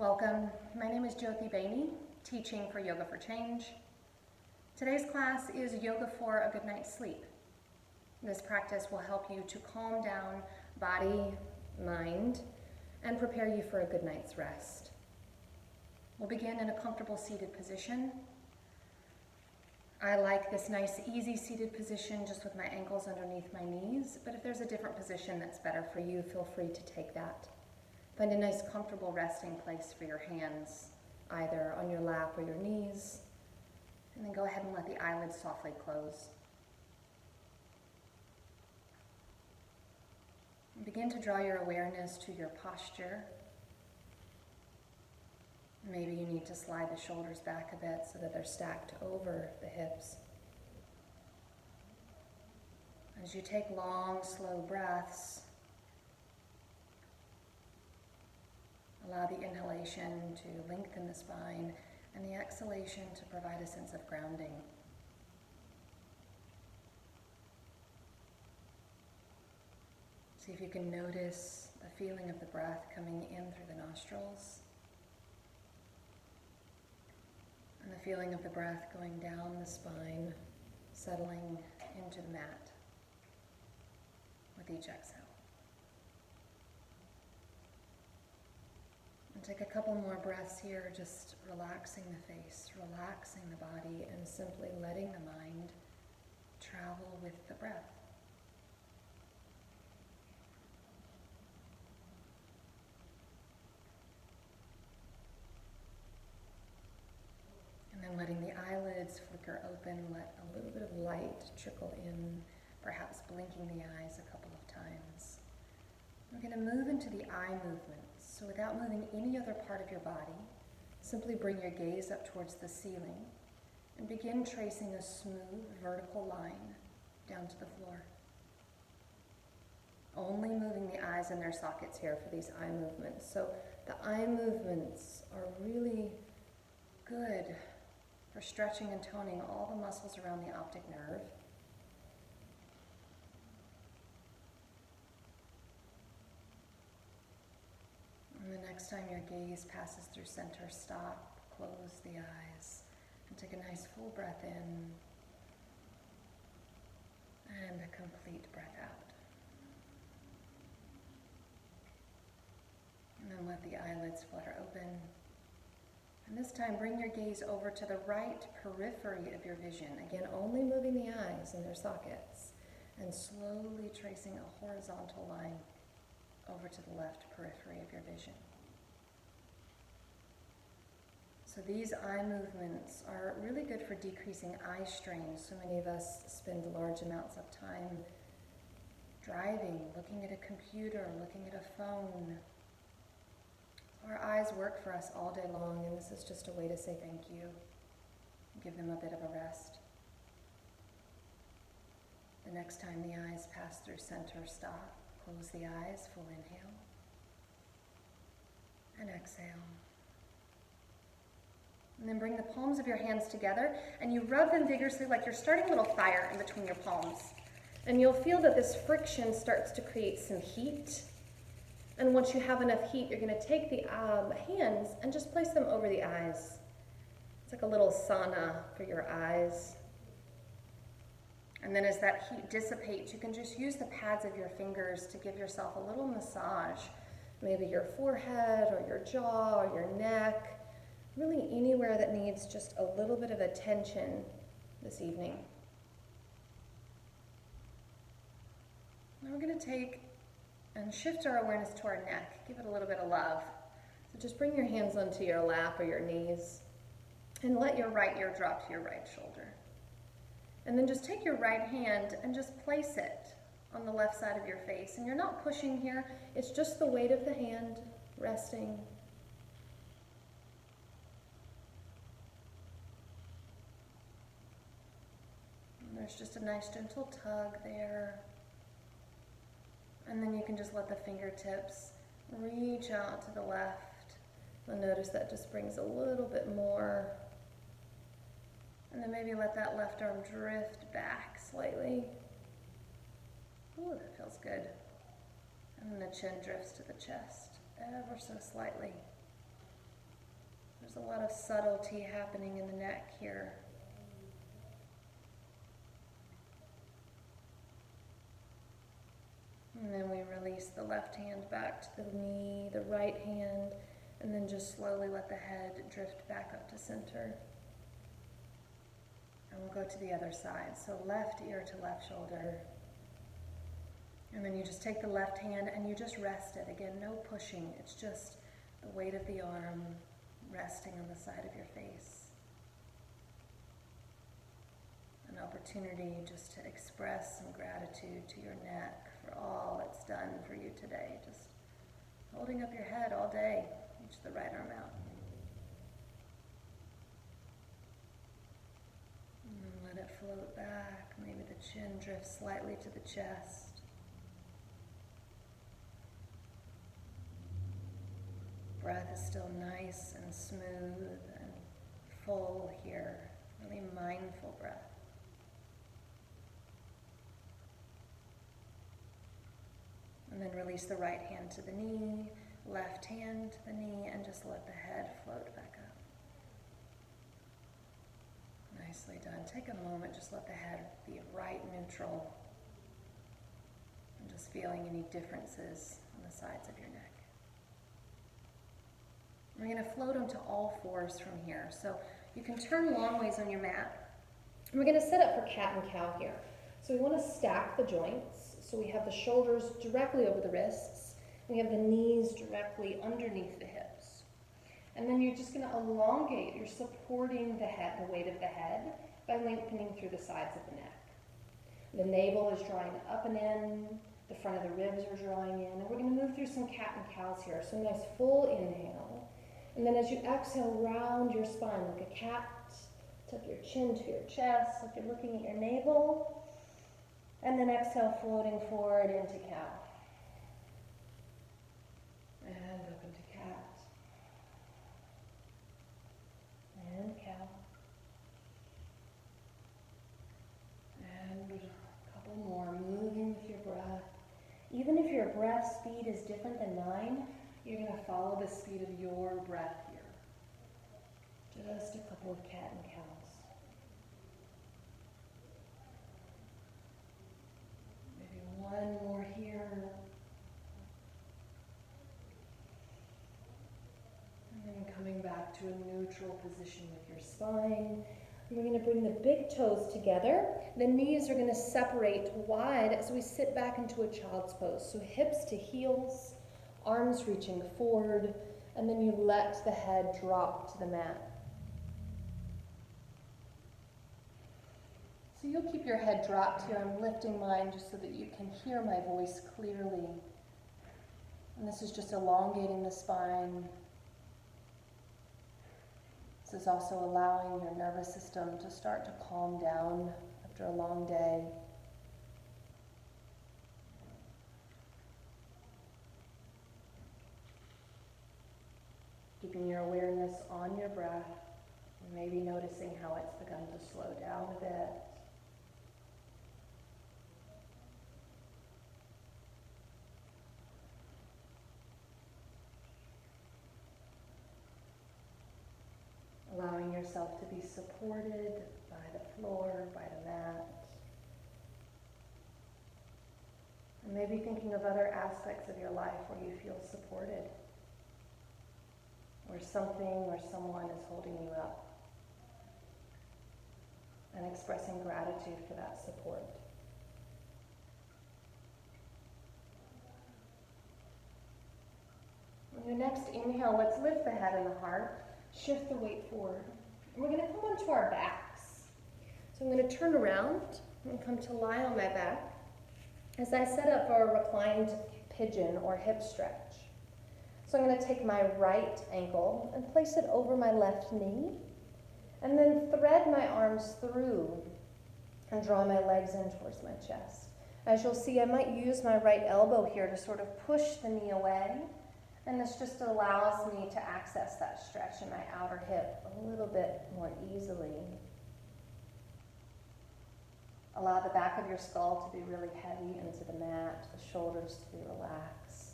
Welcome. My name is Jyothi, teaching for Yoga for Change. Today's class is Yoga for a Good Night's Sleep. This practice will help you to calm down body, mind, and prepare you for a good night's rest. We'll begin in a comfortable seated position. I like this nice, easy seated position just with my ankles underneath my knees, but if there's a different position that's better for you, feel free to take that. Find a nice, comfortable resting place for your hands, either on your lap or your knees, and then go ahead and let the eyelids softly close. And begin to draw your awareness to your posture. Maybe you need to slide the shoulders back a bit so that they're stacked over the hips. As you take long, slow breaths, allow the inhalation to lengthen the spine and the exhalation to provide a sense of grounding. See if you can notice the feeling of the breath coming in through the nostrils and the feeling of the breath going down the spine, settling into the mat with each exhale. And take a couple more breaths here, just relaxing the face, relaxing the body, and simply letting the mind travel with the breath. And then letting the eyelids flicker open, let a little bit of light trickle in, perhaps blinking the eyes a couple of times. We're going to move into the eye movements. So without moving any other part of your body, simply bring your gaze up towards the ceiling and begin tracing a smooth vertical line down to the floor. Only moving the eyes in their sockets here for these eye movements. So the eye movements are really good for stretching and toning all the muscles around the optic nerve. And the next time your gaze passes through center, stop, close the eyes, and take a nice full breath in and a complete breath out. And then let the eyelids flutter open. And this time bring your gaze over to the right periphery of your vision. Again, only moving the eyes in their sockets and slowly tracing a horizontal line over to the left periphery of your vision. So these eye movements are really good for decreasing eye strain. So many of us spend large amounts of time driving, looking at a computer, looking at a phone. Our eyes work for us all day long, and this is just a way to say thank you, give them a bit of a rest. The next time the eyes pass through center, stop. Close the eyes, full inhale, and exhale. And then bring the palms of your hands together, and you rub them vigorously like you're starting a little fire in between your palms. And you'll feel that this friction starts to create some heat. And once you have enough heat, you're going to take the hands and just place them over the eyes. It's like a little sauna for your eyes. And then as that heat dissipates, you can just use the pads of your fingers to give yourself a little massage. Maybe your forehead or your jaw or your neck. Really anywhere that needs just a little bit of attention this evening. Now we're going to take and shift our awareness to our neck. Give it a little bit of love. So just bring your hands onto your lap or your knees and let your right ear drop to your right shoulder. And then just take your right hand and just place it on the left side of your face. And you're not pushing here. It's just the weight of the hand resting. And there's just a nice gentle tug there. And then you can just let the fingertips reach out to the left. You'll notice that just brings a little bit more. And then maybe let that left arm drift back slightly. Ooh, that feels good. And then the chin drifts to the chest, ever so slightly. There's a lot of subtlety happening in the neck here. And then we release the left hand back to the knee, the right hand, and then just slowly let the head drift back up to center. And we'll go to the other side. So left ear to left shoulder. And then you just take the left hand and you just rest it. Again, no pushing. It's just the weight of the arm resting on the side of your face. An opportunity just to express some gratitude to your neck for all it's done for you today. Just holding up your head all day. Reach the right arm out. And let it float back. Maybe the chin drifts slightly to the chest. Breath is still nice and smooth and full here. Really mindful breath. And then release the right hand to the knee, left hand to the knee, and just let the head float back up. Nicely done. Take a moment, just let the head be right neutral. And just feeling any differences on the sides of your neck. We're going to float onto all fours from here. So you can turn long ways on your mat. And we're going to set up for cat and cow here. So we want to stack the joints. So we have the shoulders directly over the wrists. We have the knees directly underneath the hips. And then you're just going to elongate. You're supporting the head, the weight of the head, by lengthening through the sides of the neck. The navel is drawing up and in. The front of the ribs are drawing in. And we're going to move through some cat and cows here. So nice full inhale. And then as you exhale, round your spine like a cat. Tuck your chin to your chest, like you're looking at your navel. And then exhale, floating forward into cow. And up into cat. And cow. And a couple more, moving with your breath. Even if your breath speed is different than mine, you're going to follow the speed of your breath here. Just a couple of cat and cows. Maybe one more here. And then coming back to a neutral position with your spine. And we're going to bring the big toes together. The knees are going to separate wide as we sit back into a child's pose. So hips to heels. Arms reaching forward, and then you let the head drop to the mat. So you'll keep your head dropped here. I'm lifting mine just so that you can hear my voice clearly. And this is just elongating the spine. This is also allowing your nervous system to start to calm down after a long day. Keeping your awareness on your breath, and maybe noticing how it's begun to slow down a bit. Allowing yourself to be supported by the floor, by the mat. And maybe thinking of other aspects of your life where you feel supported. Where something or someone is holding you up, and expressing gratitude for that support. On your next inhale, let's lift the head and the heart, shift the weight forward. And we're going to come onto our backs. So I'm going to turn around and come to lie on my back as I set up for a reclined pigeon or hip stretch. So I'm going to take my right ankle and place it over my left knee, and then thread my arms through and draw my legs in towards my chest. As you'll see, I might use my right elbow here to sort of push the knee away, and this just allows me to access that stretch in my outer hip a little bit more easily. Allow the back of your skull to be really heavy into the mat, the shoulders to be relaxed.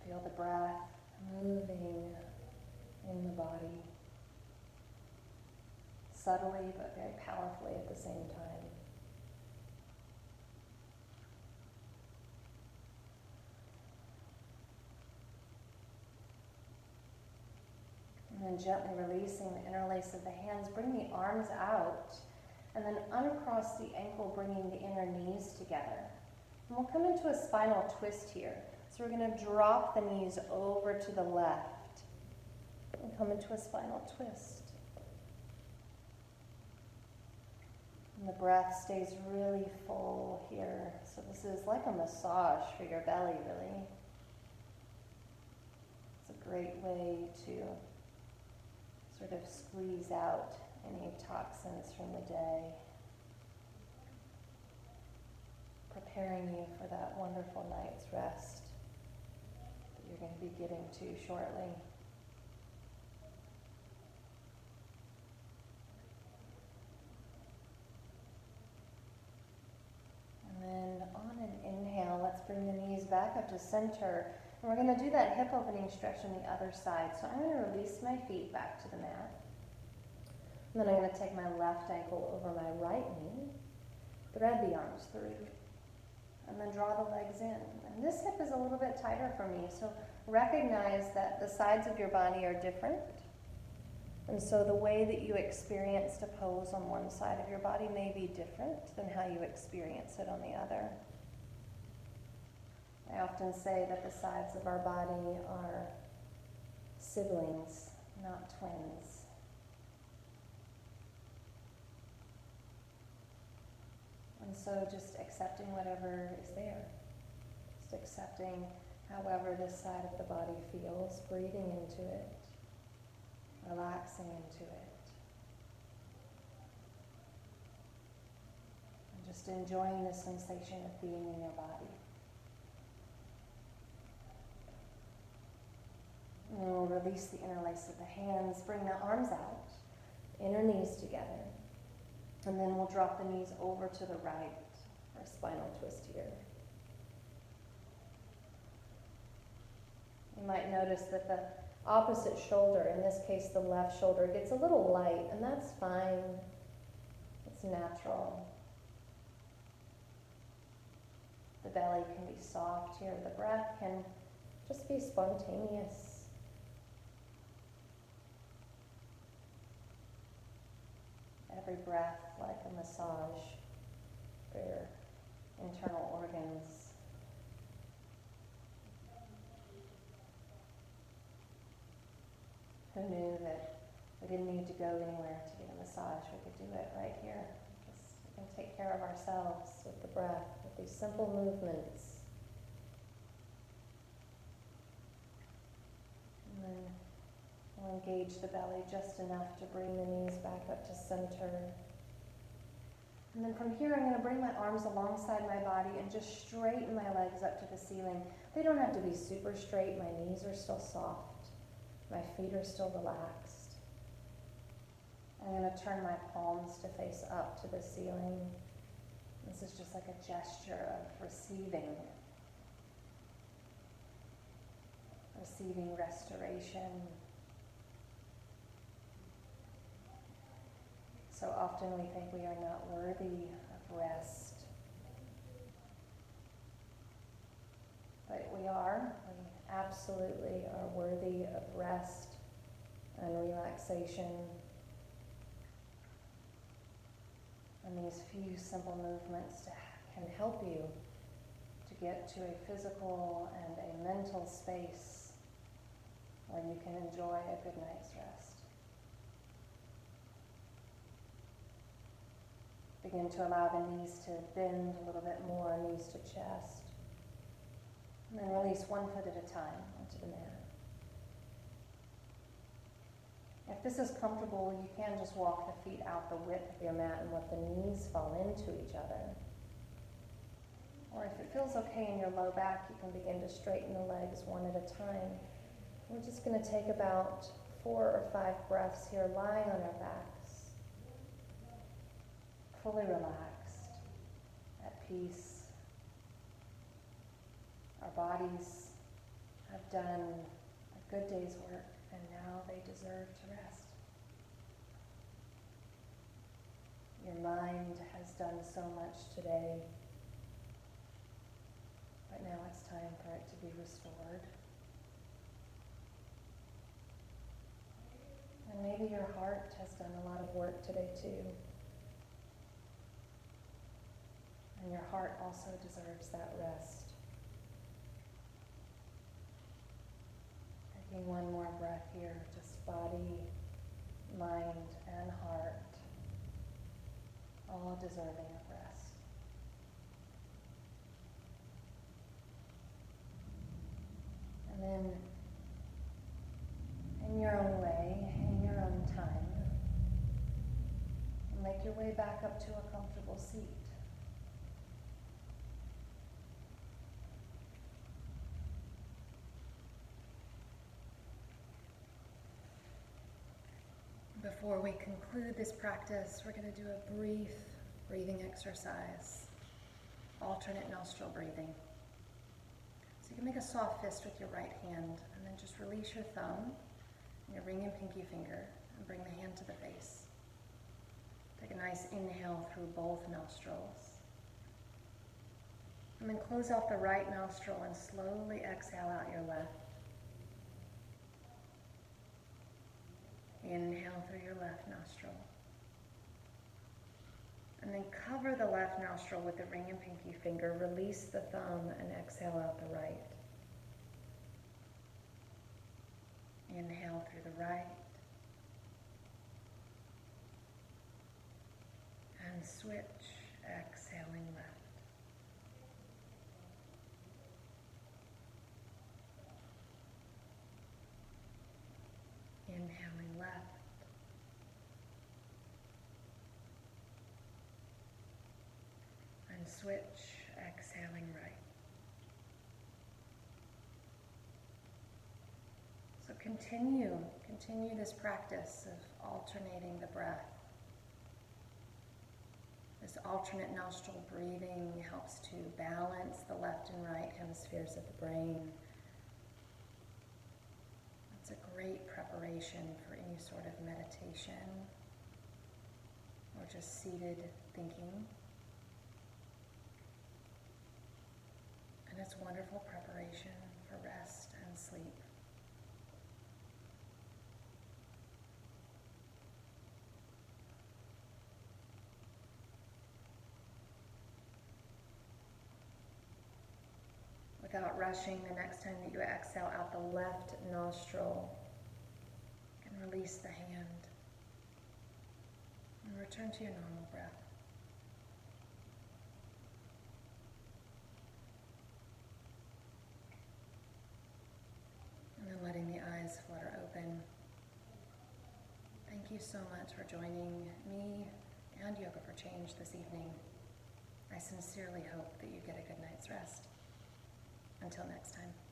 Feel the breath moving in the body, subtly but very powerfully at the same time. And then gently releasing the interlace of the hands, bring the arms out, and then uncross the ankle, bringing the inner knees together. And we'll come into a spinal twist here. So we're going to drop the knees over to the left and come into a spinal twist. And the breath stays really full here. So this is like a massage for your belly, really. It's a great way to sort of squeeze out any toxins from the day, preparing you for that wonderful night's rest that you're going to be getting to shortly. And then on an inhale, let's bring the knees back up to center. And we're going to do that hip opening stretch on the other side. So I'm going to release my feet back to the mat. And then I'm going to take my left ankle over my right knee, thread the arms through, and then draw the legs in. And this hip is a little bit tighter for me, so recognize that the sides of your body are different. And so the way that you experience a pose on one side of your body may be different than how you experience it on the other. I often say that the sides of our body are siblings, not twins. And so just accepting whatever is there. Just accepting however this side of the body feels, breathing into it, relaxing into it. And just enjoying the sensation of being in your body. And we'll release the interlace of the hands, bring the arms out, inner knees together. And then we'll drop the knees over to the right for a spinal twist here. You might notice that the opposite shoulder, in this case the left shoulder, gets a little light, and that's fine. It's natural. The belly can be soft here. The breath can just be spontaneous. Every breath like a massage for your internal organs. Who knew that we didn't need to go anywhere to get a massage? We could do it right here. Just we can take care of ourselves with the breath, with these simple movements. And then we'll engage the belly just enough to bring the knees back up to center. And then from here, I'm going to bring my arms alongside my body and just straighten my legs up to the ceiling. They don't have to be super straight. My knees are still soft. My feet are still relaxed. I'm going to turn my palms to face up to the ceiling. This is just like a gesture of receiving restoration. So often we think we are not worthy of rest. But we are. We absolutely are worthy of rest and relaxation. And these few simple movements can help you to get to a physical and a mental space where you can enjoy a good night's rest. Begin to allow the knees to bend a little bit more, knees to chest. And then release one foot at a time onto the mat. If this is comfortable, you can just walk the feet out the width of your mat and let the knees fall into each other. Or if it feels okay in your low back, you can begin to straighten the legs one at a time. We're just going to take about 4 or 5 breaths here, lying on our backs, fully relaxed, at peace. Our bodies have done a good day's work, and now they deserve to rest. Your mind has done so much today, but now it's time for it to be restored. And maybe your heart has done a lot of work today too. And your heart also deserves that rest. Taking one more breath here, just body, mind, and heart, all deserving of rest. And then, in your own way, in your own time, make your way back up to a comfortable seat. Before we conclude this practice, we're going to do a brief breathing exercise, alternate nostril breathing. So you can make a soft fist with your right hand, and then just release your thumb, your ring and pinky finger, and bring the hand to the face. Take a nice inhale through both nostrils. And then close off the right nostril and slowly exhale out your left. Inhale through your left nostril. And then cover the left nostril with the ring and pinky finger. Release the thumb and exhale out the right. Inhale through the right. And switch, exhaling left. Inhaling left. And switch, exhaling right. So continue this practice of alternating the breath. This alternate nostril breathing helps to balance the left and right hemispheres of the brain. It's a great preparation for any sort of meditation or just seated thinking. And it's wonderful preparation for rest and sleep. Without rushing, the next time that you exhale out the left nostril, you can release the hand and return to your normal breath. And then letting the eyes flutter open. Thank you so much for joining me and Yoga for Change this evening. I sincerely hope that you get a good night's rest. Until next time.